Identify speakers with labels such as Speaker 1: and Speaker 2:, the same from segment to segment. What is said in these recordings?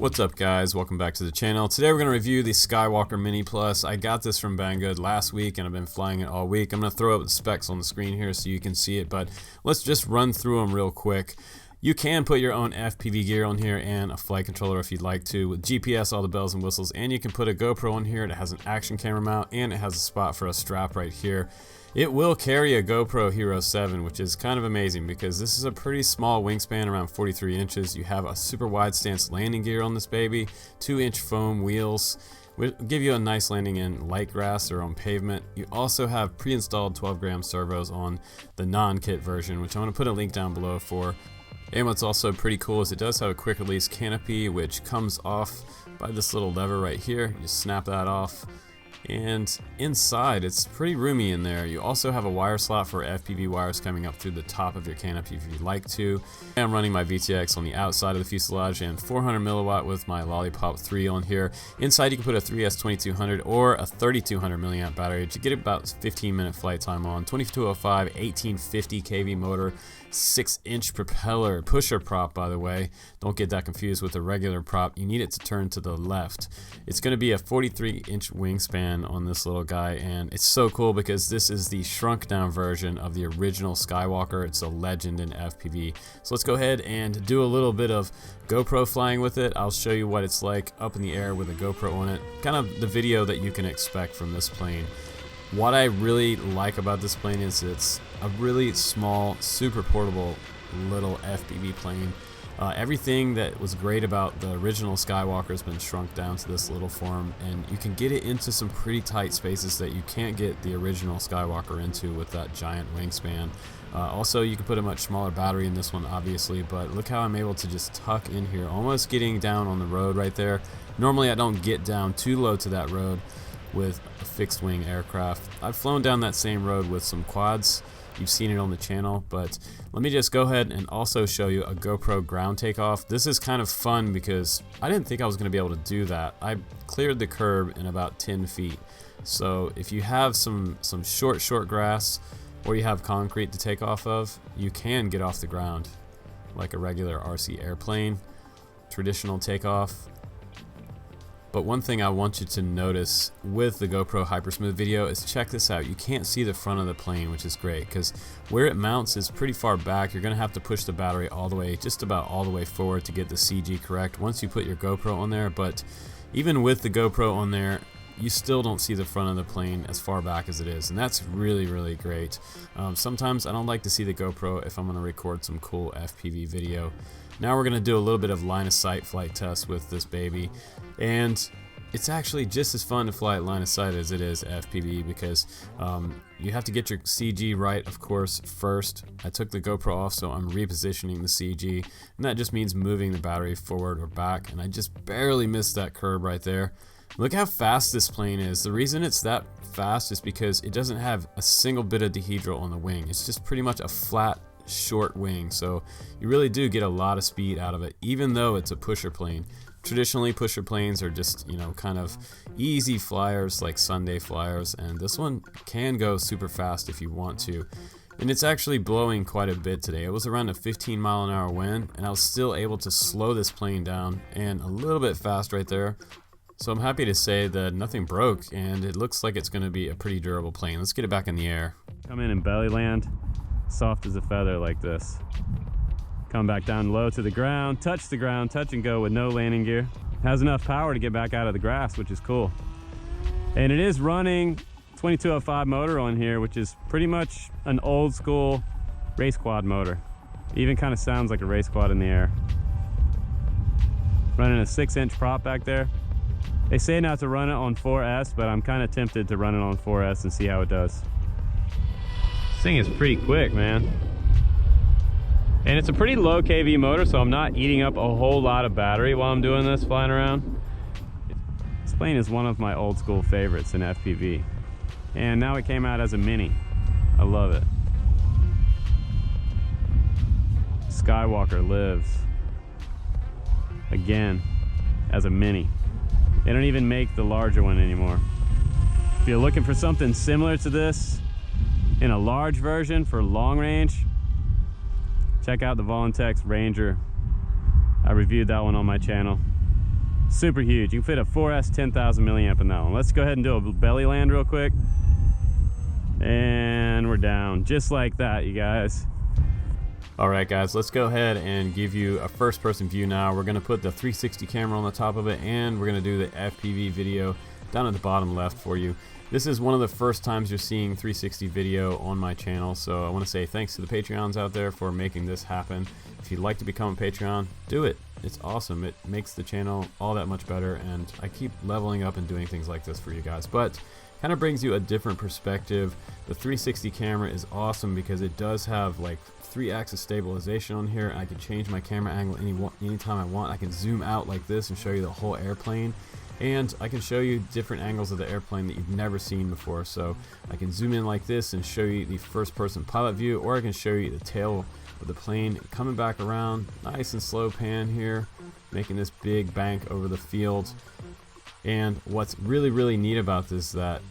Speaker 1: What's up guys, welcome back to the channel. Today we're going to review the Skywalker Mini Plus. I got this from Banggood last week and I've been flying it all week. I'm going to throw up the specs on the screen here so you can see it, but let's just run through them real quick. You can put your own FPV gear on here and a flight controller if you'd like to, with GPS, all the bells and whistles, and you can put a GoPro on here. It has an action camera mount and it has a spot for a strap right here. It will carry a GoPro Hero 7, which is kind of amazing because this is a pretty small wingspan, around 43 inches. You have a super wide stance landing gear on this baby, 2-inch foam wheels, will give you a nice landing in light grass or on pavement. You also have pre-installed 12-gram servos on the non-kit version, which I'm going to put a link down below for. And what's also pretty cool is it does have a quick release canopy, which comes off by this little lever right here. You snap that off. And inside it's pretty roomy in there. You also have a wire slot for FPV wires coming up through the top of your canopy if you'd like to. I'm running my VTX on the outside of the fuselage and 400 milliwatt with my Lollipop 3 on here. Inside you can put a 3S2200 or a 3200 milliamp battery to get about 15-minute flight time on. 2205 1850 kV motor, 6-inch propeller, pusher prop by the way. Don't get that confused with a regular prop. You need it to turn to the left. It's going to be a 43-inch wingspan on this little guy, and it's so cool because this is the shrunk down version of the original Skywalker. It's a legend in FPV. So let's go ahead and do a little bit of GoPro flying with it. I'll show you what it's like up in the air with a GoPro on it, kind of the video that you can expect from this plane. What I really like about this plane is it's a really small, super portable little FPV plane. Everything that was great about the original Skywalker has been shrunk down to this little form, and you can get it into some pretty tight spaces that you can't get the original Skywalker into with that giant wingspan. Also, you can put a much smaller battery in this one obviously, but look how I'm able to just tuck in here, almost getting down on the road right there. Normally I don't get down too low to that road with a fixed wing aircraft. I've flown down that same road with some quads. You've seen it on the channel, but let me just go ahead and also show you a GoPro ground takeoff. This is kind of fun because I didn't think I was going to be able to do that. I cleared the curb in about 10 feet. So if you have some short grass or you have concrete to take off of, you can get off the ground like a regular RC airplane, traditional takeoff. But one thing I want you to notice with the GoPro Hypersmooth video is check this out. You can't see the front of the plane, which is great because where it mounts is pretty far back. You're going to have to push the battery all the way, just about all the way forward to get the CG correct once you put your GoPro on there. But even with the GoPro on there, you still don't see the front of the plane as far back as it is, and that's really, really great. Sometimes I don't like to see the GoPro if I'm going to record some cool FPV video. Now we're going to do a little bit of line of sight flight test with this baby, and it's actually just as fun to fly at line of sight as it is FPV because you have to get your CG right, of course, first. I took the GoPro off, so I'm repositioning the CG, and that just means moving the battery forward or back, and I just barely missed that curb right there. Look how fast this plane is. The reason it's that fast is because it doesn't have a single bit of dehedral on the wing. It's just pretty much a flat, short wing, so you really do get a lot of speed out of it, even though it's a pusher plane. Traditionally, pusher planes are just, you know, kind of easy flyers like Sunday flyers, and this one can go super fast if you want to. And it's actually blowing quite a bit today. It was around a 15-mile-an-hour wind, and I was still able to slow this plane down and a little bit fast right there. So I'm happy to say that nothing broke, and it looks like it's going to be a pretty durable plane. Let's get it back in the air. Come in and belly land, soft as a feather like this. Come back down low to the ground, touch and go with no landing gear. Has enough power to get back out of the grass, which is cool. And it is running 2205 motor on here, which is pretty much an old school race quad motor. Even kind of sounds like a race quad in the air. Running a 6-inch prop back there. They say not to run it on 4S, but I'm kind of tempted to run it on 4S and see how it does. This thing is pretty quick, man. And it's a pretty low kV motor, so I'm not eating up a whole lot of battery while I'm doing this, flying around. This plane is one of my old school favorites in FPV. And now it came out as a mini. I love it. Skywalker lives again as a mini. They don't even make the larger one anymore. If you're looking for something similar to this in a large version for long range, check out the Volantex Ranger. I reviewed that one on my channel.
Speaker 2: Super huge. You can fit a 4S 10,000 milliamp in that one. Let's go ahead and do a belly land real quick. And we're down just like that, you guys.
Speaker 1: Alright guys, let's go ahead and give you a first person view now. We're going to put the 360 camera on the top of it, and we're going to do the FPV video down at the bottom left for you. This is one of the first times you're seeing 360 video on my channel, so I want to say thanks to the Patreons out there for making this happen. If you'd like to become a Patreon, do it. It's awesome. It makes the channel all that much better, and I keep leveling up and doing things like this for you guys. But kind of brings you a different perspective. The 360 camera is awesome because it does have like 3-axis stabilization on here. I can change my camera angle anytime I want. I can zoom out like this and show you the whole airplane, and I can show you different angles of the airplane that you've never seen before. So I can zoom in like this and show you the first person pilot view, or I can show you the tail of the plane coming back around, nice and slow pan here, making this big bank over the field. And what's really neat about this is that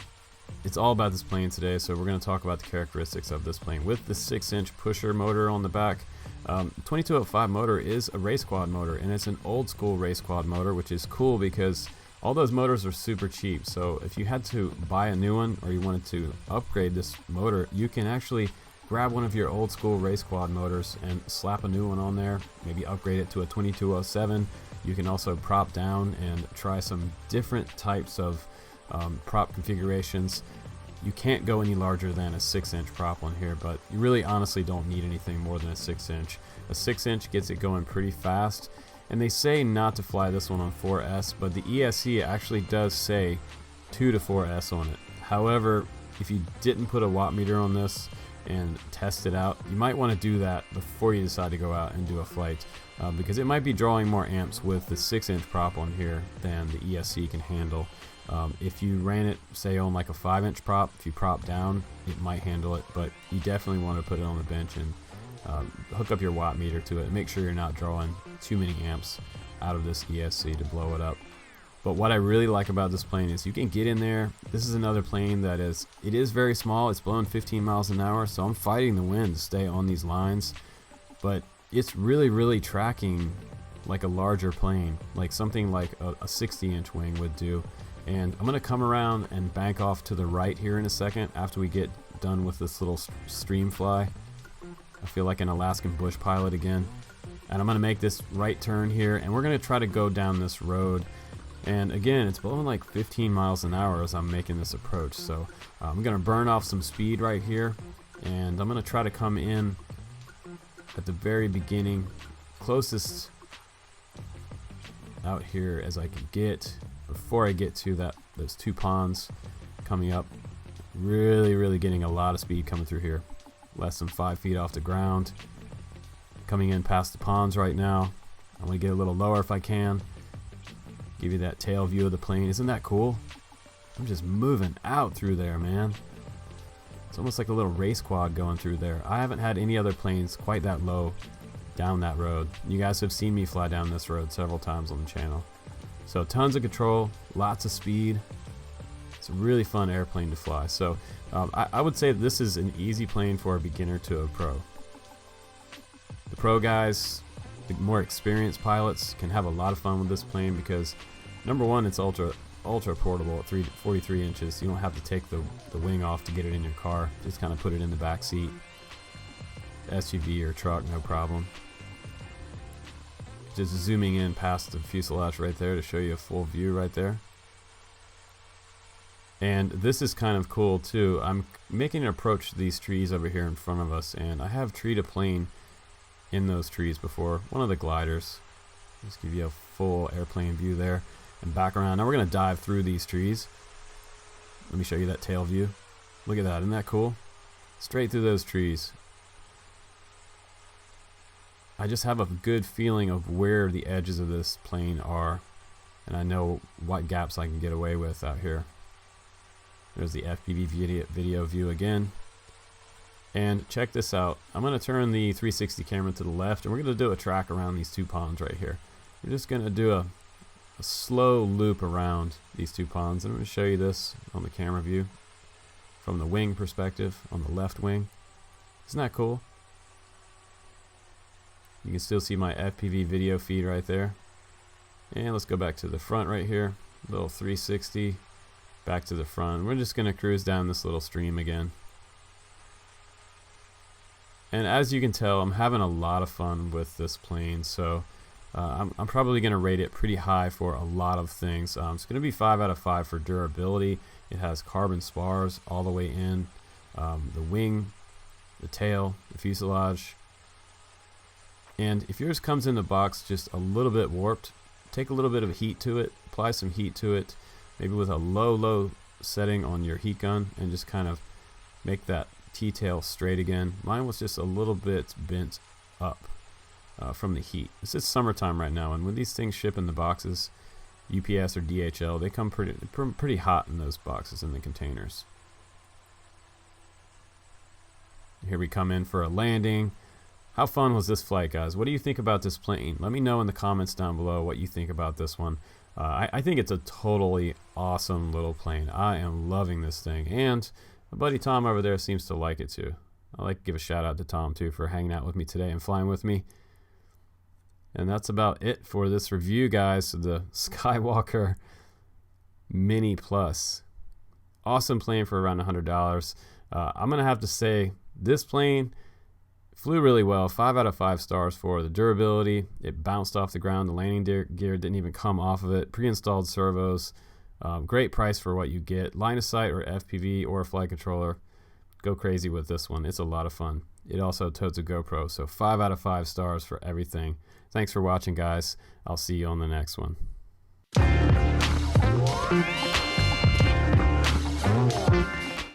Speaker 1: it's all about this plane today, so we're going to talk about the characteristics of this plane. With the 6-inch pusher motor on the back, 2205 motor is a race quad motor, and it's an old school race quad motor, which is cool because all those motors are super cheap. So if you had to buy a new one, or you wanted to upgrade this motor, you can actually grab one of your old school race quad motors and slap a new one on there, maybe upgrade it to a 2207. You can also prop down and try some different types of prop configurations. You can't go any larger than a 6-inch prop on here, but you really honestly don't need anything more than a 6-inch. A 6-inch gets it going pretty fast, and they say not to fly this one on 4S, but the ESC actually does say 2 to 4S on it. However, if you didn't put a watt meter on this and test it out, you might want to do that before you decide to go out and do a flight, because it might be drawing more amps with the 6-inch prop on here than the ESC can handle. If you ran it, say, on like a 5-inch prop, if you prop down, it might handle it, but you definitely want to put it on the bench and hook up your watt meter to it and make sure you're not drawing too many amps out of this ESC to blow it up. But what I really like about this plane is you can get in there. This is another plane that is very small. It's blowing 15 miles an hour, so I'm fighting the wind to stay on these lines, but it's really tracking like a larger plane, like something like a 60-inch wing would do. And I'm going to come around and bank off to the right here in a second after we get done with this little stream fly. I feel like an Alaskan bush pilot again. And I'm going to make this right turn here, and we're going to try to go down this road. And again, it's blowing like 15 miles an hour as I'm making this approach. So I'm going to burn off some speed right here, and I'm going to try to come in at the very beginning, closest out here as I can get, before I get to those two ponds coming up. Really getting a lot of speed coming through here. Less than 5 feet off the ground. Coming in past the ponds right now. I'm going to get a little lower if I can. Give you that tail view of the plane. Isn't that cool? I'm just moving out through there, man. It's almost like a little race quad going through there. I haven't had any other planes quite that low down that road. You guys have seen me fly down this road several times on the channel. So tons of control, lots of speed. It's a really fun airplane to fly. So I would say this is an easy plane for a beginner to a pro. The pro guys, the more experienced pilots, can have a lot of fun with this plane because, number one, it's ultra portable at 43 inches. You don't have to take the wing off to get it in your car. Just kind of put it in the back seat. SUV or truck, no problem. Just zooming in past the fuselage right there to show you a full view right there. And this is kind of cool too. I'm making an approach to these trees over here in front of us, and I have treed a plane in those trees before. One of the gliders. Just give you a full airplane view there and back around. Now we're going to dive through these trees. Let me show you that tail view. Look at that. Isn't that cool? Straight through those trees. I just have a good feeling of where the edges of this plane are, and I know what gaps I can get away with out here. There's the FPV video view again. And check this out. I'm going to turn the 360 camera to the left, and we're going to do a track around these two ponds right here. We're just going to do a slow loop around these two ponds. And I'm going to show you this on the camera view from the wing perspective on the left wing. Isn't that cool? You can still see my FPV video feed right there. And let's go back to the front right here. Little 360. Back to the front. We're just going to cruise down this little stream again. And as you can tell, I'm having a lot of fun with this plane. So I'm probably going to rate it pretty high for a lot of things. It's going to be 5 out of 5 for durability. It has carbon spars all the way in. The wing, the tail, the fuselage. And if yours comes in the box just a little bit warped, take a little bit of heat to it, apply some heat to it, maybe with a low setting on your heat gun, and just kind of make that T-tail straight again. Mine was just a little bit bent up from the heat. This is summertime right now, and when these things ship in the boxes, UPS or DHL, they come pretty hot in those boxes in the containers. Here we come in for a landing. How fun was this flight, guys? What do you think about this plane? Let me know in the comments down below what you think about this one. I think it's a totally awesome little plane. I am loving this thing, and my buddy Tom over there seems to like it too. I'd like to give a shout out to Tom too for hanging out with me today and flying with me. And that's about it for this review, guys. The Skywalker Mini Plus. Awesome plane for around $100. I'm going to have to say this plane flew really well. 5 out of 5 stars for the durability. It bounced off the ground. The landing gear didn't even come off of it. Pre-installed servos. Great price for what you get. Line of sight or FPV or flight controller. Go crazy with this one. It's a lot of fun. It also totes a GoPro. So 5 out of 5 stars for everything. Thanks for watching, guys. I'll see you on the next one.